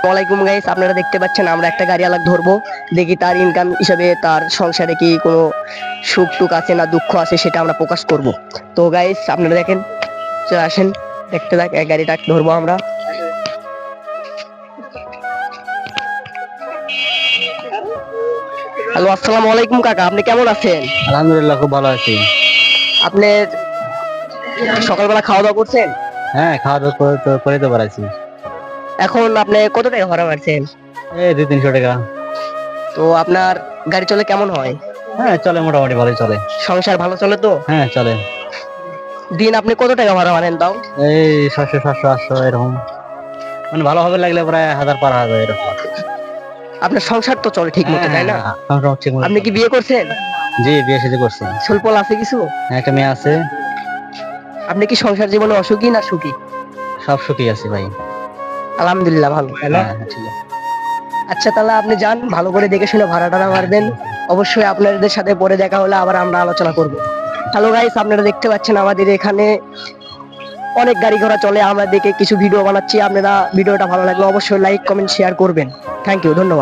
ওয়ালাইকুম গাইস, আপনারা দেখতে পাচ্ছেন আমরা একটা গাড়ি আলাদা ধরবো, দেখি তার ইনকাম হিসাবে তার সংসারে কি কোনো সুখ টুক আছে না দুঃখ আছে সেটা আমরা প্রকাশ করব। তো গাইস আপনারা দেখেন, চলে আসেন দেখতে থাক, এক গাড়িটা ধরবো আমরা। হ্যালো, আসসালামু আলাইকুম কাকা, আপনি কেমন আছেন? আলহামদুলিল্লাহ, খুব ভালো আছি। আপনি সকালবেলা খাওয়া দাওয়া করছেন? হ্যাঁ, খাওয়া দাওয়া করে তো পারাইছি। এখন আপনি কত টাকা ভাড়া মারছেন? এই 200-300 টাকা। তো আপনার গাড়ি চলে কেমন হয়? হ্যাঁ, চলে, মোটামুটি ভালোই চলে। সংসার ভালো চলে তো? হ্যাঁ, চলে। দিন আপনি কত টাকা ভাড়া মারেন তাও? এই 600, 700, 800 এরকম, মানে ভালো হবে লাগলে প্রায় 1000 পার হবে এরকম। আপনার সংসার তো চলে ঠিক মতো, তাই না? সংসার ঠিক মতো আপনি কি চলে। বিয়ে করছেন? জি, বিয়ে শাদী করছি। ছোলপল আছে কিছু? হ্যাঁ, একটা মেয়ে আছে। আপনি কি সংসার জীবনে অসুখী না সুখী? সব সুখী আছি ভাই। আলহামদুলিল্লাহ, ভালো, তাই না? হ্যাঁ, হ্যাঁ, ঠিক আছে। আচ্ছা, তাহলে আপনি যান, ভালো করে দেখে শুনে ভাড়া টাড়া মারবেন। অবশ্যই আপনাদের সাথে পরে দেখা হলে আবার আমরা আলোচনা করব। হ্যালো গাইস, আপনারা দেখতে পাচ্ছেন আমাদের এখানে অনেক গাড়ি ঘোড়া চলে, আমরা দেখে কিছু ভিডিও বানাচ্ছি। আপনারা ভিডিওটা ভালো লাগলে অবশ্যই লাইক কমেন্ট শেয়ার করবেন। থ্যাংক ইউ, ধন্যবাদ।